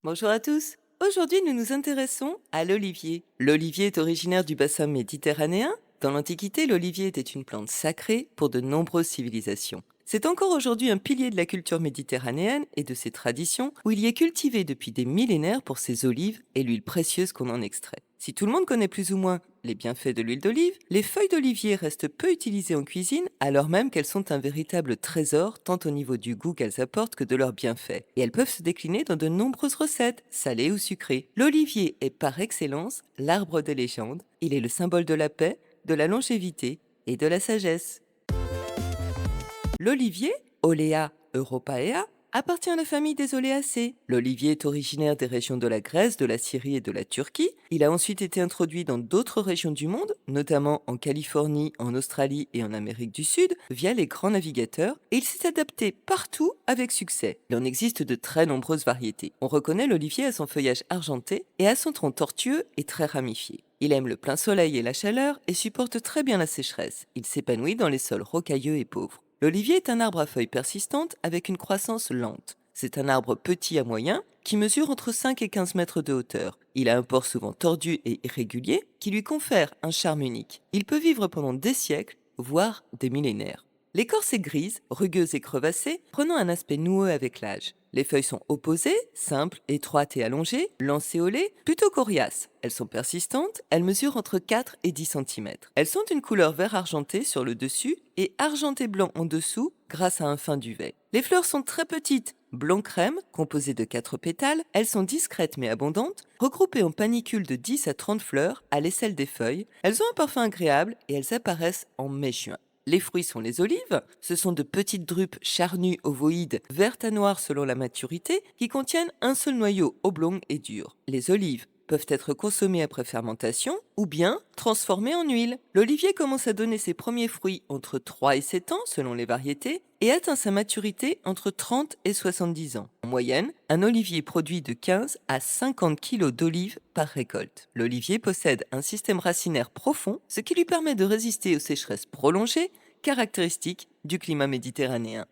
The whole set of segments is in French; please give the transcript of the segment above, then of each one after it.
Bonjour à tous. Aujourd'hui, nous nous intéressons à l'olivier. L'olivier est originaire du bassin méditerranéen. Dans l'Antiquité, l'olivier était une plante sacrée pour de nombreuses civilisations. C'est encore aujourd'hui un pilier de la culture méditerranéenne et de ses traditions, où il y est cultivé depuis des millénaires pour ses olives et l'huile précieuse qu'on en extrait. Si tout le monde connaît plus ou moins les bienfaits de l'huile d'olive, les feuilles d'olivier restent peu utilisées en cuisine, alors même qu'elles sont un véritable trésor, tant au niveau du goût qu'elles apportent que de leurs bienfaits. Et elles peuvent se décliner dans de nombreuses recettes, salées ou sucrées. L'olivier est par excellence l'arbre des légendes. Il est le symbole de la paix, de la longévité et de la sagesse. L'olivier, Olea europaea, appartient à la famille des Oléacées. L'olivier est originaire des régions de la Grèce, de la Syrie et de la Turquie. Il a ensuite été introduit dans d'autres régions du monde, notamment en Californie, en Australie et en Amérique du Sud, via les grands navigateurs, et il s'est adapté partout avec succès. Il en existe de très nombreuses variétés. On reconnaît l'olivier à son feuillage argenté et à son tronc tortueux et très ramifié. Il aime le plein soleil et la chaleur et supporte très bien la sécheresse. Il s'épanouit dans les sols rocailleux et pauvres. L'olivier est un arbre à feuilles persistantes avec une croissance lente. C'est un arbre petit à moyen qui mesure entre 5 et 15 mètres de hauteur. Il a un port souvent tordu et irrégulier qui lui confère un charme unique. Il peut vivre pendant des siècles, voire des millénaires. L'écorce est grise, rugueuse et crevassée, prenant un aspect noueux avec l'âge. Les feuilles sont opposées, simples, étroites et allongées, lancéolées, plutôt coriaces. Elles sont persistantes, elles mesurent entre 4 et 10 cm. Elles sont d'une couleur vert argenté sur le dessus et argenté blanc en dessous grâce à un fin duvet. Les fleurs sont très petites, blanc crème, composées de 4 pétales. Elles sont discrètes mais abondantes, regroupées en panicules de 10 à 30 fleurs à l'aisselle des feuilles. Elles ont un parfum agréable et elles apparaissent en mai-juin. Les fruits sont les olives. Ce sont de petites drupes charnues ovoïdes, vertes à noires selon la maturité, qui contiennent un seul noyau oblong et dur. Les olives peuvent être consommées après fermentation ou bien transformées en huile. L'olivier commence à donner ses premiers fruits entre 3 et 7 ans selon les variétés et atteint sa maturité entre 30 et 70 ans. En moyenne, un olivier produit de 15 à 50 kg d'olives par récolte. L'olivier possède un système racinaire profond, ce qui lui permet de résister aux sécheresses prolongées caractéristiques du climat méditerranéen.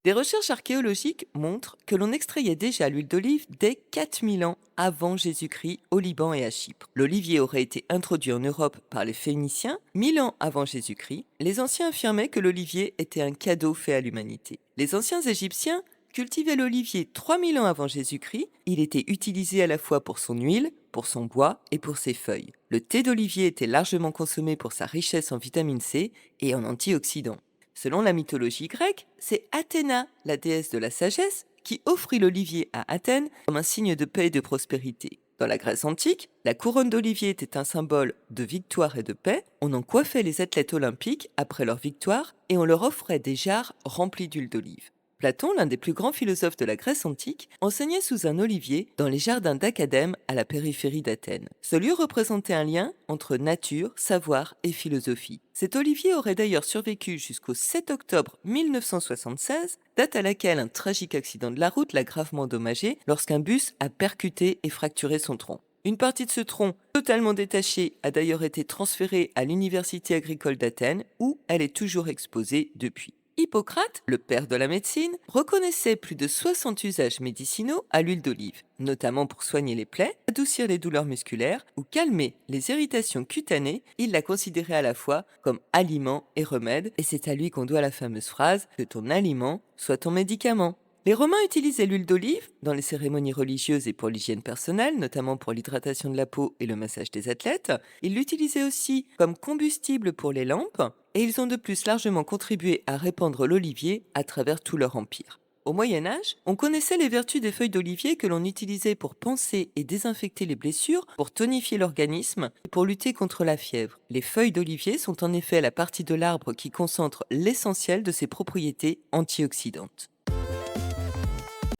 Des recherches archéologiques montrent que l'on extrayait déjà l'huile d'olive dès 4000 ans avant Jésus-Christ au Liban et à Chypre. L'olivier aurait été introduit en Europe par les Phéniciens 1000 ans avant Jésus-Christ. Les anciens affirmaient que l'olivier était un cadeau fait à l'humanité. Les anciens Égyptiens cultivaient l'olivier 3000 ans avant Jésus-Christ. Il était utilisé à la fois pour son huile, pour son bois et pour ses feuilles. Le thé d'olivier était largement consommé pour sa richesse en vitamine C et en antioxydants. Selon la mythologie grecque, c'est Athéna, la déesse de la sagesse, qui offrit l'olivier à Athènes comme un signe de paix et de prospérité. Dans la Grèce antique, la couronne d'olivier était un symbole de victoire et de paix. On en coiffait les athlètes olympiques après leur victoire et on leur offrait des jarres remplies d'huile d'olive. Platon, l'un des plus grands philosophes de la Grèce antique, enseignait sous un olivier dans les jardins d'Acadème à la périphérie d'Athènes. Ce lieu représentait un lien entre nature, savoir et philosophie. Cet olivier aurait d'ailleurs survécu jusqu'au 7 octobre 1976, date à laquelle un tragique accident de la route l'a gravement endommagé lorsqu'un bus a percuté et fracturé son tronc. Une partie de ce tronc, totalement détaché, a d'ailleurs été transférée à l'Université agricole d'Athènes, où elle est toujours exposée depuis. Hippocrate, le père de la médecine, reconnaissait plus de 60 usages médicinaux à l'huile d'olive, notamment pour soigner les plaies, adoucir les douleurs musculaires ou calmer les irritations cutanées. Il la considérait à la fois comme aliment et remède, et c'est à lui qu'on doit la fameuse phrase « que ton aliment soit ton médicament ». Les Romains utilisaient l'huile d'olive dans les cérémonies religieuses et pour l'hygiène personnelle, notamment pour l'hydratation de la peau et le massage des athlètes. Ils l'utilisaient aussi comme combustible pour les lampes, et ils ont de plus largement contribué à répandre l'olivier à travers tout leur empire. Au Moyen Âge, on connaissait les vertus des feuilles d'olivier que l'on utilisait pour panser et désinfecter les blessures, pour tonifier l'organisme et pour lutter contre la fièvre. Les feuilles d'olivier sont en effet la partie de l'arbre qui concentre l'essentiel de ses propriétés antioxydantes.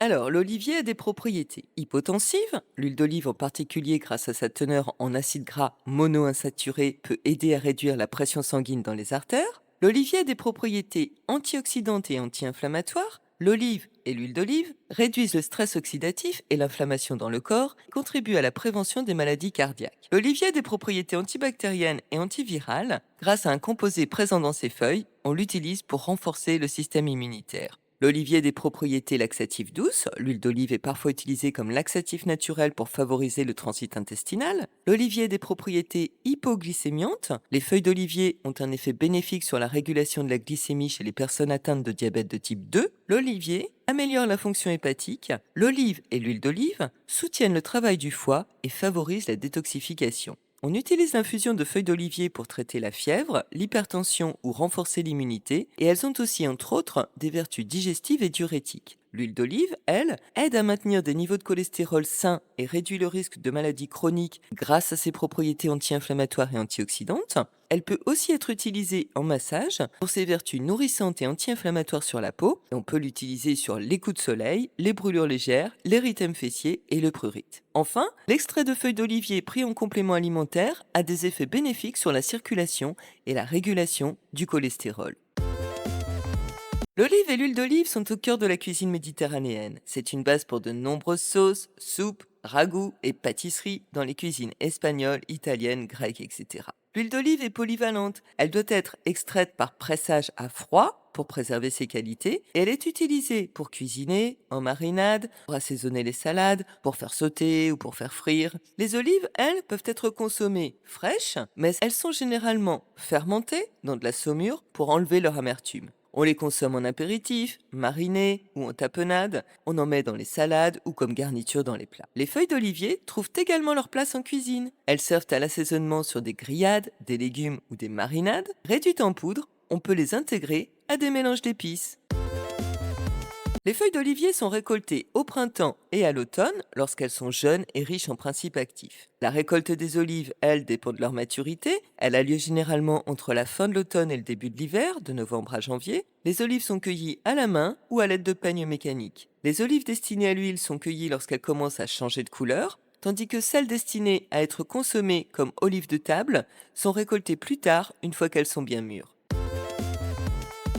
Alors, l'olivier a des propriétés hypotensives. L'huile d'olive en particulier, grâce à sa teneur en acides gras monoinsaturés, peut aider à réduire la pression sanguine dans les artères. L'olivier a des propriétés antioxydantes et anti-inflammatoires. L'olive et l'huile d'olive réduisent le stress oxydatif et l'inflammation dans le corps et contribuent à la prévention des maladies cardiaques. L'olivier a des propriétés antibactériennes et antivirales. Grâce à un composé présent dans ses feuilles, on l'utilise pour renforcer le système immunitaire. L'olivier a des propriétés laxatives douces. L'huile d'olive est parfois utilisée comme laxatif naturel pour favoriser le transit intestinal. L'olivier a des propriétés hypoglycémiantes. Les feuilles d'olivier ont un effet bénéfique sur la régulation de la glycémie chez les personnes atteintes de diabète de type 2. L'olivier améliore la fonction hépatique. L'olive et l'huile d'olive soutiennent le travail du foie et favorisent la détoxification. On utilise l'infusion de feuilles d'olivier pour traiter la fièvre, l'hypertension ou renforcer l'immunité, et elles ont aussi, entre autres, des vertus digestives et diurétiques. L'huile d'olive, elle, aide à maintenir des niveaux de cholestérol sains et réduit le risque de maladies chroniques grâce à ses propriétés anti-inflammatoires et antioxydantes. Elle peut aussi être utilisée en massage pour ses vertus nourrissantes et anti-inflammatoires sur la peau. Et on peut l'utiliser sur les coups de soleil, les brûlures légères, l'érythème fessier et le prurite. Enfin, l'extrait de feuilles d'olivier pris en complément alimentaire a des effets bénéfiques sur la circulation et la régulation du cholestérol. L'olive et l'huile d'olive sont au cœur de la cuisine méditerranéenne. C'est une base pour de nombreuses sauces, soupes, ragoûts et pâtisseries dans les cuisines espagnoles, italiennes, grecques, etc. L'huile d'olive est polyvalente. Elle doit être extraite par pressage à froid pour préserver ses qualités et elle est utilisée pour cuisiner, en marinade, pour assaisonner les salades, pour faire sauter ou pour faire frire. Les olives, elles, peuvent être consommées fraîches, mais elles sont généralement fermentées dans de la saumure pour enlever leur amertume. On les consomme en apéritif, marinés ou en tapenade. On en met dans les salades ou comme garniture dans les plats. Les feuilles d'olivier trouvent également leur place en cuisine. Elles servent à l'assaisonnement sur des grillades, des légumes ou des marinades. Réduites en poudre, on peut les intégrer à des mélanges d'épices. Les feuilles d'olivier sont récoltées au printemps et à l'automne lorsqu'elles sont jeunes et riches en principes actifs. La récolte des olives, elle, dépend de leur maturité. Elle a lieu généralement entre la fin de l'automne et le début de l'hiver, de novembre à janvier. Les olives sont cueillies à la main ou à l'aide de peignes mécaniques. Les olives destinées à l'huile sont cueillies lorsqu'elles commencent à changer de couleur, tandis que celles destinées à être consommées comme olives de table sont récoltées plus tard, une fois qu'elles sont bien mûres.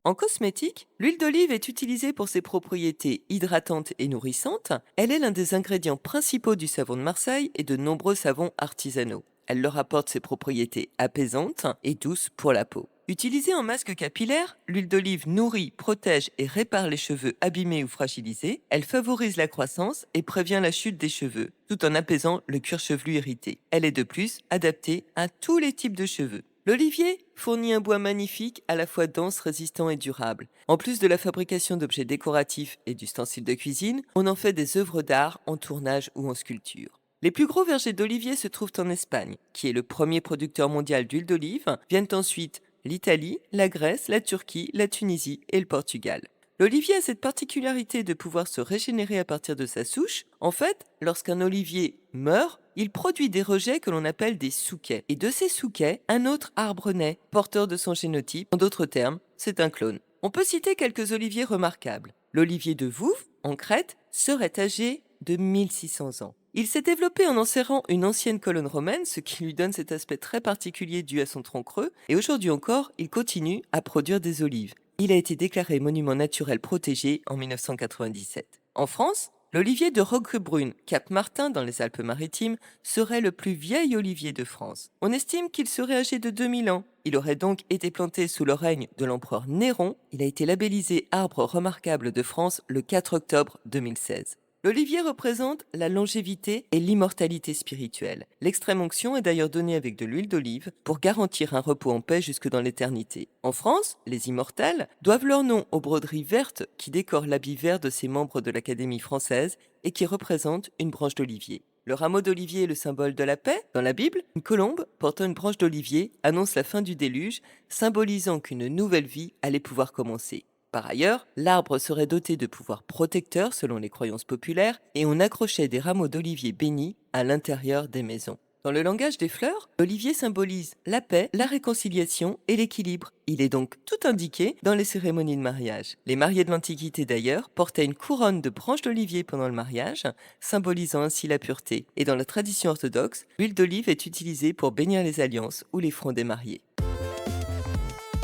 En cosmétique, l'huile d'olive est utilisée pour ses propriétés hydratantes et nourrissantes. Elle est l'un des ingrédients principaux du savon de Marseille et de nombreux savons artisanaux. Elle leur apporte ses propriétés apaisantes et douces pour la peau. Utilisée en masque capillaire, l'huile d'olive nourrit, protège et répare les cheveux abîmés ou fragilisés. Elle favorise la croissance et prévient la chute des cheveux, tout en apaisant le cuir chevelu irrité. Elle est de plus adaptée à tous les types de cheveux. L'olivier fournit un bois magnifique, à la fois dense, résistant et durable. En plus de la fabrication d'objets décoratifs et d'ustensiles de cuisine, on en fait des œuvres d'art en tournage ou en sculpture. Les plus gros vergers d'olivier se trouvent en Espagne, qui est le premier producteur mondial d'huile d'olive. Viennent ensuite l'Italie, la Grèce, la Turquie, la Tunisie et le Portugal. L'olivier a cette particularité de pouvoir se régénérer à partir de sa souche. En fait, lorsqu'un olivier meurt, il produit des rejets que l'on appelle des souquets. Et de ces souquets, un autre arbre naît, porteur de son génotype. En d'autres termes, c'est un clone. On peut citer quelques oliviers remarquables. L'olivier de Vouvres, en Crète, serait âgé de 1600 ans. Il s'est développé en enserrant une ancienne colonne romaine, ce qui lui donne cet aspect très particulier dû à son tronc creux, et aujourd'hui encore, il continue à produire des olives. Il a été déclaré monument naturel protégé en 1997. En France, l'olivier de Roquebrune, Cap-Martin dans les Alpes-Maritimes, serait le plus vieil olivier de France. On estime qu'il serait âgé de 2000 ans. Il aurait donc été planté sous le règne de l'empereur Néron. Il a été labellisé arbre remarquable de France le 4 octobre 2016. L'olivier représente la longévité et l'immortalité spirituelle. L'extrême onction est d'ailleurs donnée avec de l'huile d'olive pour garantir un repos en paix jusque dans l'éternité. En France, les immortels doivent leur nom aux broderies vertes qui décorent l'habit vert de ces membres de l'Académie française et qui représentent une branche d'olivier. Le rameau d'olivier est le symbole de la paix. Dans la Bible, une colombe portant une branche d'olivier annonce la fin du déluge, symbolisant qu'une nouvelle vie allait pouvoir commencer. Par ailleurs, l'arbre serait doté de pouvoirs protecteurs selon les croyances populaires et on accrochait des rameaux d'olivier bénis à l'intérieur des maisons. Dans le langage des fleurs, l'olivier symbolise la paix, la réconciliation et l'équilibre. Il est donc tout indiqué dans les cérémonies de mariage. Les mariés de l'Antiquité d'ailleurs portaient une couronne de branches d'olivier pendant le mariage, symbolisant ainsi la pureté. Et dans la tradition orthodoxe, l'huile d'olive est utilisée pour bénir les alliances ou les fronts des mariés.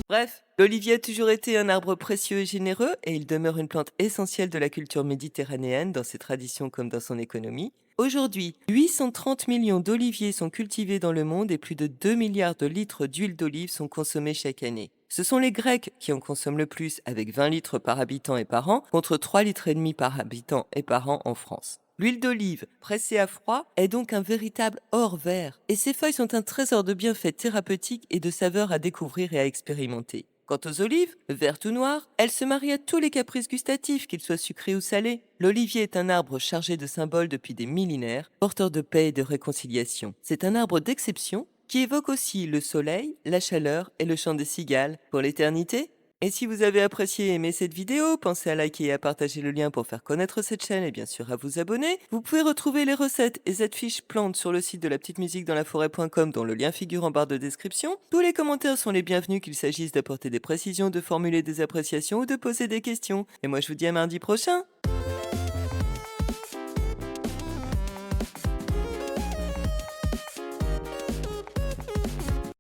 Bref, l'olivier a toujours été un arbre précieux et généreux et il demeure une plante essentielle de la culture méditerranéenne dans ses traditions comme dans son économie. Aujourd'hui, 830 millions d'oliviers sont cultivés dans le monde et plus de 2 milliards de litres d'huile d'olive sont consommés chaque année. Ce sont les Grecs qui en consomment le plus, avec 20 litres par habitant et par an, contre 3,5 litres par habitant et par an en France. L'huile d'olive, pressée à froid, est donc un véritable or vert, et ses feuilles sont un trésor de bienfaits thérapeutiques et de saveurs à découvrir et à expérimenter. Quant aux olives, vertes ou noires, elles se marient à tous les caprices gustatifs, qu'ils soient sucrés ou salés. L'olivier est un arbre chargé de symboles depuis des millénaires, porteur de paix et de réconciliation. C'est un arbre d'exception qui évoque aussi le soleil, la chaleur et le chant des cigales pour l'éternité. Et si vous avez apprécié et aimé cette vidéo, pensez à liker et à partager le lien pour faire connaître cette chaîne et bien sûr à vous abonner. Vous pouvez retrouver les recettes et cette fiche plante sur le site de la petite musique dans la forêt.com dont le lien figure en barre de description. Tous les commentaires sont les bienvenus, qu'il s'agisse d'apporter des précisions, de formuler des appréciations ou de poser des questions. Et moi je vous dis à mardi prochain.